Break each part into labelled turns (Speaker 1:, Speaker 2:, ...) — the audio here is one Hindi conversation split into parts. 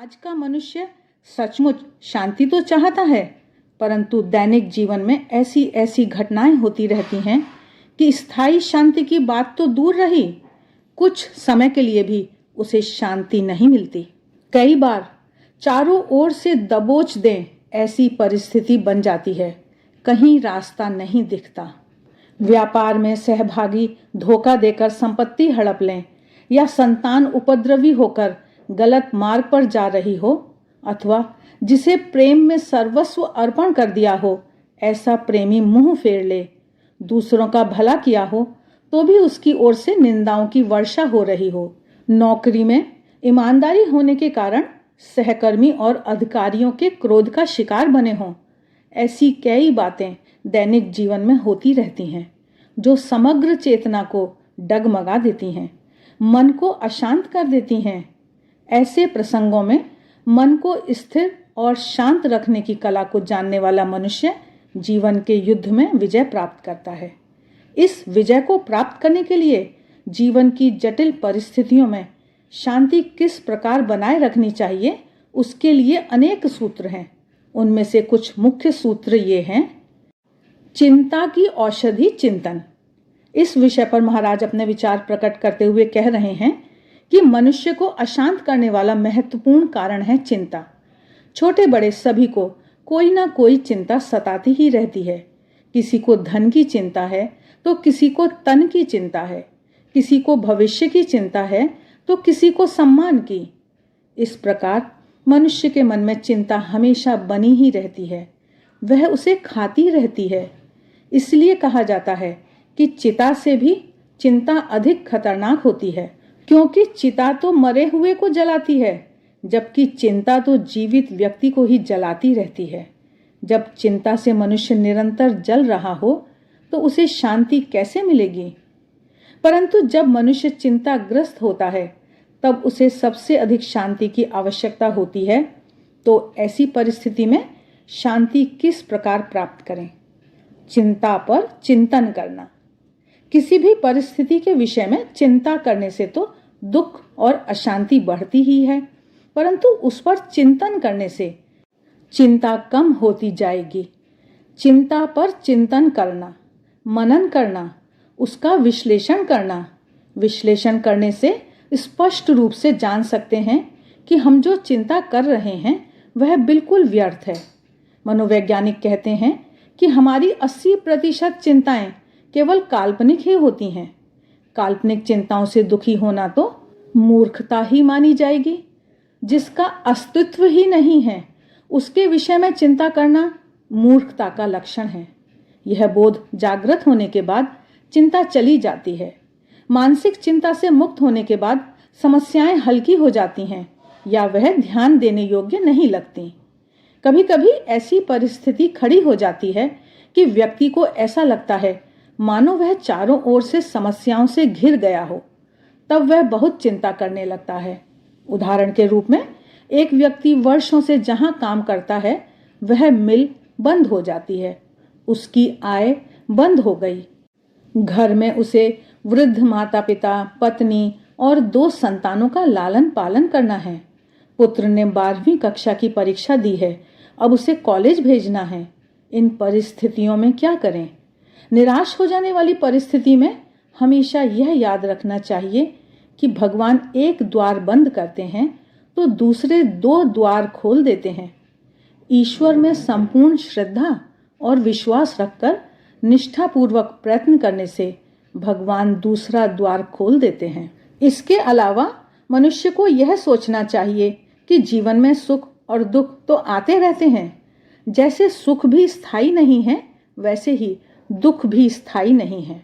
Speaker 1: आज का मनुष्य सचमुच शांति तो चाहता है, परंतु दैनिक जीवन में ऐसी ऐसी घटनाएं होती रहती हैं कि स्थायी शांति की बात तो दूर रही, कुछ समय के लिए भी उसे शांति नहीं मिलती। कई बार चारों ओर से दबोच दें ऐसी परिस्थिति बन जाती है, कहीं रास्ता नहीं दिखता। व्यापार में सहभागी धोखा देकर संपत्ति हड़प लें या संतान उपद्रवी होकर गलत मार्ग पर जा रही हो, अथवा जिसे प्रेम में सर्वस्व अर्पण कर दिया हो ऐसा प्रेमी मुंह फेर ले, दूसरों का भला किया हो तो भी उसकी ओर से निंदाओं की वर्षा हो रही हो, नौकरी में ईमानदारी होने के कारण सहकर्मी और अधिकारियों के क्रोध का शिकार बने हों, ऐसी कई बातें दैनिक जीवन में होती रहती हैं जो समग्र चेतना को डगमगा देती हैं, मन को अशांत कर देती हैं। ऐसे प्रसंगों में मन को स्थिर और शांत रखने की कला को जानने वाला मनुष्य जीवन के युद्ध में विजय प्राप्त करता है। इस विजय को प्राप्त करने के लिए जीवन की जटिल परिस्थितियों में शांति किस प्रकार बनाए रखनी चाहिए, उसके लिए अनेक सूत्र हैं। उनमें से कुछ मुख्य सूत्र ये हैं। चिंता की औषधि चिंतन। इस विषय पर महाराज अपने विचार प्रकट करते हुए कह रहे हैं कि मनुष्य को अशांत करने वाला महत्वपूर्ण कारण है चिंता। छोटे बड़े सभी को कोई ना कोई चिंता सताती ही रहती है। किसी को धन की चिंता है तो किसी को तन की चिंता है, किसी को भविष्य की चिंता है तो किसी को सम्मान की। इस प्रकार मनुष्य के मन में चिंता हमेशा बनी ही रहती है, वह उसे खाती रहती है। इसलिए कहा जाता है कि चिता से भी चिंता अधिक खतरनाक होती है, क्योंकि चिता तो मरे हुए को जलाती है, जबकि चिंता तो जीवित व्यक्ति को ही जलाती रहती है। जब चिंता से मनुष्य निरंतर जल रहा हो तो उसे शांति कैसे मिलेगी? परंतु जब मनुष्य चिंताग्रस्त होता है तब उसे सबसे अधिक शांति की आवश्यकता होती है। तो ऐसी परिस्थिति में शांति किस प्रकार प्राप्त करें? चिंता पर चिंतन करना। किसी भी परिस्थिति के विषय में चिंता करने से तो दुख और अशांति बढ़ती ही है, परंतु उस पर चिंतन करने से चिंता कम होती जाएगी। चिंता पर चिंतन करना, मनन करना, उसका विश्लेषण करना। विश्लेषण करने से स्पष्ट रूप से जान सकते हैं कि हम जो चिंता कर रहे हैं वह बिल्कुल व्यर्थ है। मनोवैज्ञानिक कहते हैं कि हमारी 80% चिंताएं केवल काल्पनिक ही होती हैं। काल्पनिक चिंताओं से दुखी होना तो मूर्खता ही मानी जाएगी। जिसका अस्तित्व ही नहीं है उसके विषय में चिंता करना मूर्खता का लक्षण है। यह बोध जागृत होने के बाद चिंता चली जाती है। मानसिक चिंता से मुक्त होने के बाद समस्याएं हल्की हो जाती हैं या वह ध्यान देने योग्य नहीं लगती। कभी कभी ऐसी परिस्थिति खड़ी हो जाती है कि व्यक्ति को ऐसा लगता है मानो वह चारों ओर से समस्याओं से घिर गया हो, तब वह बहुत चिंता करने लगता है। उदाहरण के रूप में एक व्यक्ति वर्षों से जहां काम करता है वह मिल बंद हो जाती है, उसकी आय बंद हो गई। घर में उसे वृद्ध माता पिता, पत्नी और 2 संतानों का लालन पालन करना है। पुत्र ने 12वीं कक्षा की परीक्षा दी है, अब उसे कॉलेज भेजना है। इन परिस्थितियों में क्या करें? निराश हो जाने वाली परिस्थिति में हमेशा यह याद रखना चाहिए कि भगवान एक द्वार बंद करते हैं तो दूसरे 2 द्वार खोल देते हैं। ईश्वर में संपूर्ण श्रद्धा और विश्वास रखकर निष्ठापूर्वक प्रयत्न करने से भगवान दूसरा द्वार खोल देते हैं। इसके अलावा मनुष्य को यह सोचना चाहिए कि जीवन में सुख और दुख तो आते रहते हैं। जैसे सुख भी स्थायी नहीं है वैसे ही दुख भी स्थायी नहीं है।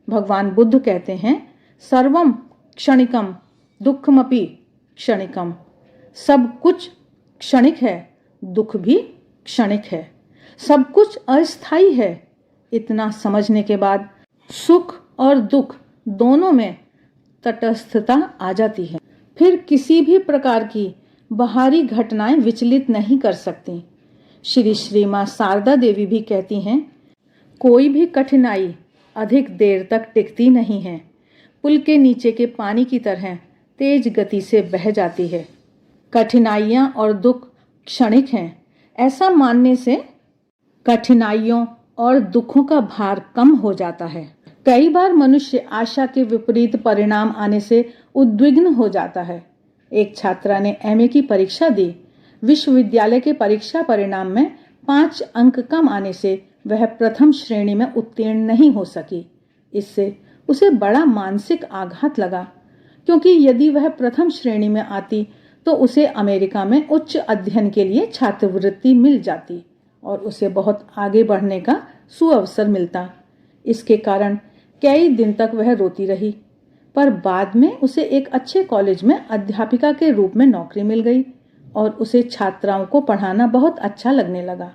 Speaker 1: भगवान बुद्ध कहते हैं, सर्वम क्षणिकम दुखमपि क्षणिकम। सब कुछ क्षणिक है, दुख भी क्षणिक है, सब कुछ अस्थायी है। इतना समझने के बाद सुख और दुख दोनों में तटस्थता आ जाती है। फिर किसी भी प्रकार की बाहरी घटनाएं विचलित नहीं कर सकती। श्री मां शारदा देवी भी कहती हैं, कोई भी कठिनाई अधिक देर तक टिकती नहीं है, पुल के नीचे के पानी की तरह तेज गति से बह जाती है। कठिनाइयाँ और दुख क्षणिक हैं, ऐसा मानने से कठिनाइयों और दुखों का भार कम हो जाता है। कई बार मनुष्य आशा के विपरीत परिणाम आने से उद्विग्न हो जाता है। एक छात्रा ने एमए की परीक्षा दी। विश्वविद्यालय के परीक्षा परिणाम में 5 अंक कम आने से वह प्रथम श्रेणी में उत्तीर्ण नहीं हो सकी। इससे उसे बड़ा मानसिक आघात लगा, क्योंकि यदि वह प्रथम श्रेणी में आती तो उसे अमेरिका में उच्च अध्ययन के लिए छात्रवृत्ति मिल जाती और उसे बहुत आगे बढ़ने का सुअवसर मिलता। इसके कारण कई दिन तक वह रोती रही, पर बाद में उसे एक अच्छे कॉलेज में अध्यापिका के रूप में नौकरी मिल गई और उसे छात्राओं को पढ़ाना बहुत अच्छा लगने लगा।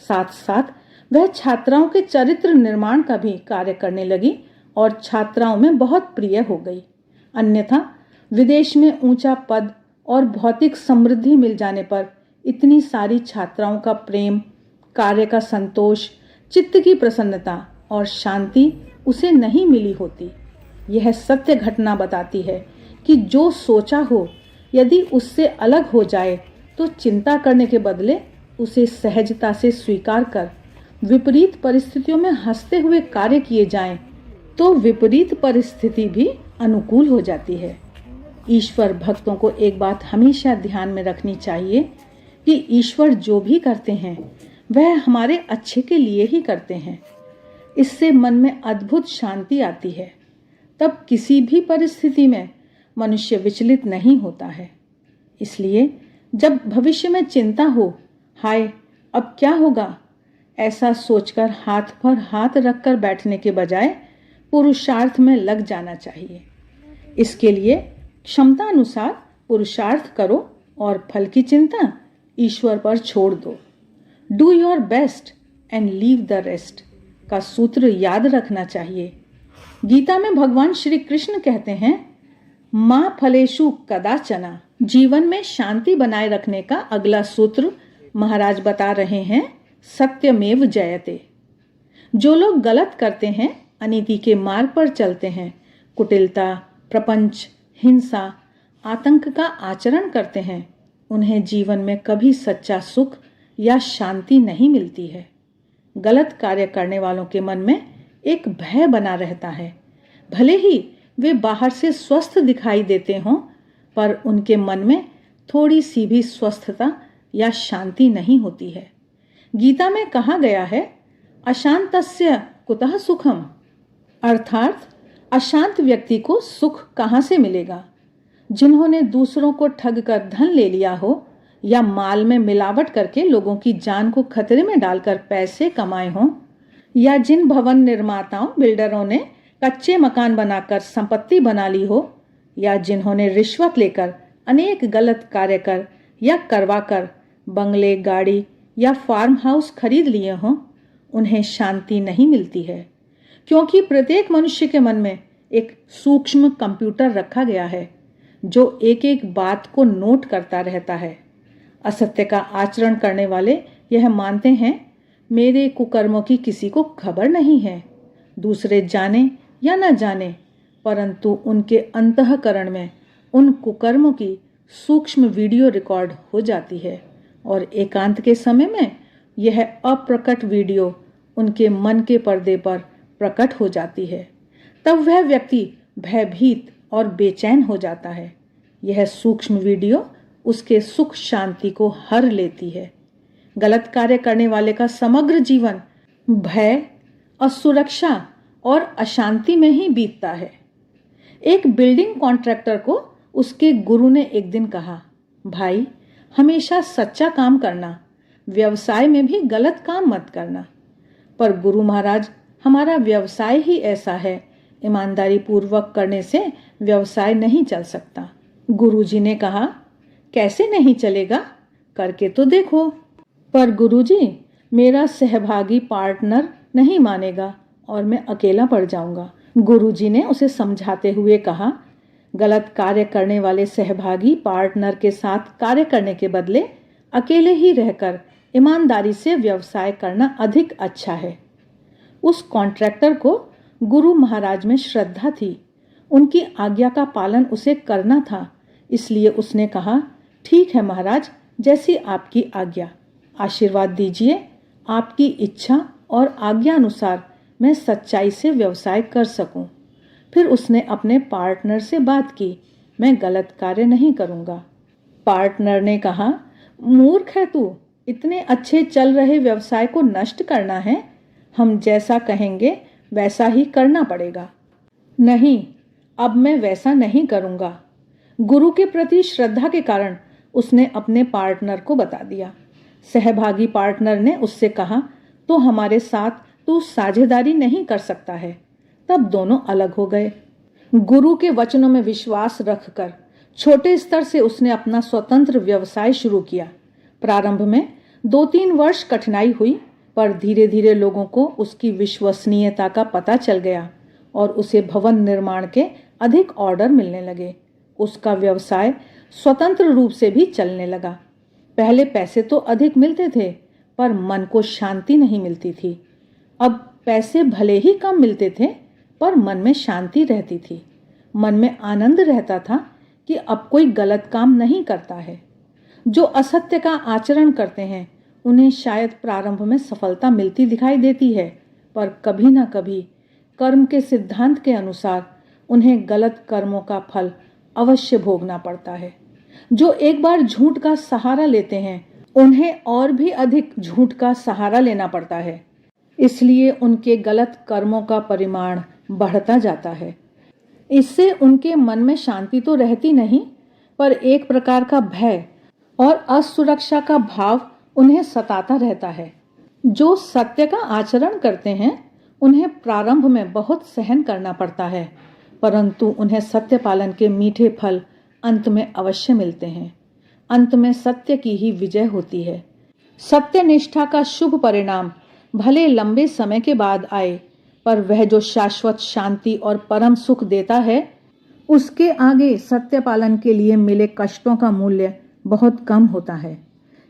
Speaker 1: साथ साथ वह छात्राओं के चरित्र निर्माण का भी कार्य करने लगी और छात्राओं में बहुत प्रिय हो गई। अन्यथा विदेश में ऊंचा पद और भौतिक समृद्धि मिल जाने पर इतनी सारी छात्राओं का प्रेम, कार्य का संतोष, चित्त की प्रसन्नता और शांति उसे नहीं मिली होती। यह सत्य घटना बताती है कि जो सोचा हो यदि उससे अलग हो जाए तो चिंता करने के बदले उसे सहजता से स्वीकार कर विपरीत परिस्थितियों में हंसते हुए कार्य किए जाएं, तो विपरीत परिस्थिति भी अनुकूल हो जाती है। ईश्वर भक्तों को एक बात हमेशा ध्यान में रखनी चाहिए कि ईश्वर जो भी करते हैं वह हमारे अच्छे के लिए ही करते हैं। इससे मन में अद्भुत शांति आती है। तब किसी भी परिस्थिति में मनुष्य विचलित नहीं होता है। इसलिए जब भविष्य में चिंता हो, हाय अब क्या होगा, ऐसा सोचकर हाथ पर हाथ रखकर बैठने के बजाय पुरुषार्थ में लग जाना चाहिए। इसके लिए क्षमता अनुसार पुरुषार्थ करो और फल की चिंता ईश्वर पर छोड़ दो। Do your best and leave the rest का सूत्र याद रखना चाहिए। गीता में भगवान श्री कृष्ण कहते हैं, मां फलेषु कदाचना। जीवन में शांति बनाए रखने का अगला सूत्र महाराज बता रहे हैं, सत्यमेव जयते। जो लोग गलत करते हैं, अनीति के मार्ग पर चलते हैं, कुटिलता, प्रपंच, हिंसा, आतंक का आचरण करते हैं, उन्हें जीवन में कभी सच्चा सुख या शांति नहीं मिलती है। गलत कार्य करने वालों के मन में एक भय बना रहता है। भले ही वे बाहर से स्वस्थ दिखाई देते हों, पर उनके मन में थोड़ी सी भी स्वस्थता या शांति नहीं होती है। गीता में कहा गया है, अशांतस्य कुतः सुखम, अर्थात अशांत व्यक्ति को सुख कहाँ से मिलेगा। जिन्होंने दूसरों को ठग कर धन ले लिया हो या माल में मिलावट करके लोगों की जान को खतरे में डालकर पैसे कमाए हों, या जिन भवन निर्माताओं बिल्डरों ने कच्चे मकान बनाकर संपत्ति बना ली हो, या जिन्होंने रिश्वत लेकर अनेक गलत कार्य कर या करवाकर बंगले, गाड़ी या फार्म हाउस खरीद लिए हों, उन्हें शांति नहीं मिलती है। क्योंकि प्रत्येक मनुष्य के मन में एक सूक्ष्म कंप्यूटर रखा गया है जो एक एक बात को नोट करता रहता है। असत्य का आचरण करने वाले यह मानते हैं, मेरे कुकर्मों की किसी को खबर नहीं है। दूसरे जाने या न जाने, परंतु उनके अंतःकरण में उन कुकर्मों की सूक्ष्म वीडियो रिकॉर्ड हो जाती है और एकांत के समय में यह अप्रकट वीडियो उनके मन के पर्दे पर प्रकट हो जाती है। तब वह व्यक्ति भयभीत और बेचैन हो जाता है। यह सूक्ष्म वीडियो उसके सुख शांति को हर लेती है। गलत कार्य करने वाले का समग्र जीवन भय, असुरक्षा और अशांति में ही बीतता है। एक बिल्डिंग कॉन्ट्रैक्टर को उसके गुरु ने एक दिन कहा, भाई हमेशा सच्चा काम करना, व्यवसाय में भी गलत काम मत करना। पर गुरु महाराज, हमारा व्यवसाय ही ऐसा है, ईमानदारी पूर्वक करने से व्यवसाय नहीं चल सकता। गुरुजी ने कहा, कैसे नहीं चलेगा, करके तो देखो। पर गुरुजी, मेरा सहभागी पार्टनर नहीं मानेगा और मैं अकेला पड़ जाऊंगा। गुरुजी ने उसे समझाते हुए कहा, गलत कार्य करने वाले सहभागी पार्टनर के साथ कार्य करने के बदले अकेले ही रहकर ईमानदारी से व्यवसाय करना अधिक अच्छा है। उस कॉन्ट्रैक्टर को गुरु महाराज में श्रद्धा थी। उनकी आज्ञा का पालन उसे करना था। इसलिए उसने कहा ठीक है महाराज, जैसी आपकी आज्ञा। आशीर्वाद दीजिए, आपकी इच्छा और आज्ञा अनुसार मैं सच्चाई से व्यवसाय कर सकूं। फिर उसने अपने पार्टनर से बात की, मैं गलत कार्य नहीं करूंगा। पार्टनर ने कहा, मूर्ख है तू, इतने अच्छे चल रहे व्यवसाय को नष्ट करना है? हम जैसा कहेंगे वैसा ही करना पड़ेगा। नहीं, अब मैं वैसा नहीं करूंगा। गुरु के प्रति श्रद्धा के कारण उसने अपने पार्टनर को बता दिया। सहभागी पार्टनर ने उससे कहा, तो हमारे साथ तू साझेदारी नहीं कर सकता है। तब दोनों अलग हो गए। गुरु के वचनों में विश्वास रखकर छोटे स्तर से उसने अपना स्वतंत्र व्यवसाय शुरू किया। प्रारंभ में 2-3 वर्ष कठिनाई हुई, पर धीरे धीरे लोगों को उसकी विश्वसनीयता का पता चल गया और उसे भवन निर्माण के अधिक ऑर्डर मिलने लगे। उसका व्यवसाय स्वतंत्र रूप से भी चलने लगा। पहले पैसे तो अधिक मिलते थे, पर मन को शांति नहीं मिलती थी। अब पैसे भले ही कम मिलते थे, पर मन में शांति रहती थी। मन में आनंद रहता था कि अब कोई गलत काम नहीं करता है। जो असत्य का आचरण करते हैं उन्हें शायद प्रारंभ में सफलता मिलती दिखाई देती है, पर कभी ना कभी कर्म के सिद्धांत के अनुसार उन्हें गलत कर्मों का फल अवश्य भोगना पड़ता है। जो एक बार झूठ का सहारा लेते हैं उन्हें और भी अधिक झूठ का सहारा लेना पड़ता है, इसलिए उनके गलत कर्मों का परिमाण बढ़ता जाता है। इससे उनके मन में शांति तो रहती नहीं, पर एक प्रकार का भय और असुरक्षा का भाव उन्हें सताता रहता है। जो सत्य का आचरण करते हैं उन्हें प्रारंभ में बहुत सहन करना पड़ता है, परंतु उन्हें सत्य पालन के मीठे फल अंत में अवश्य मिलते हैं। अंत में सत्य की ही विजय होती है। सत्य निष्ठा का शुभ परिणाम भले लंबे समय के बाद आए, पर वह जो शाश्वत शांति और परम सुख देता है, उसके आगे सत्य पालन के लिए मिले कष्टों का मूल्य बहुत कम होता है।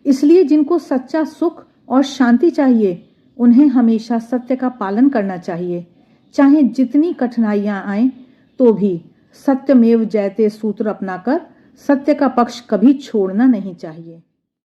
Speaker 1: इसलिए जिनको सच्चा सुख और शांति चाहिए उन्हें हमेशा सत्य का पालन करना चाहिए। चाहे जितनी कठिनाइयां आएं तो भी सत्यमेव जयते सूत्र अपनाकर सत्य का पक्ष कभी छोड़ना नहीं चाहिए।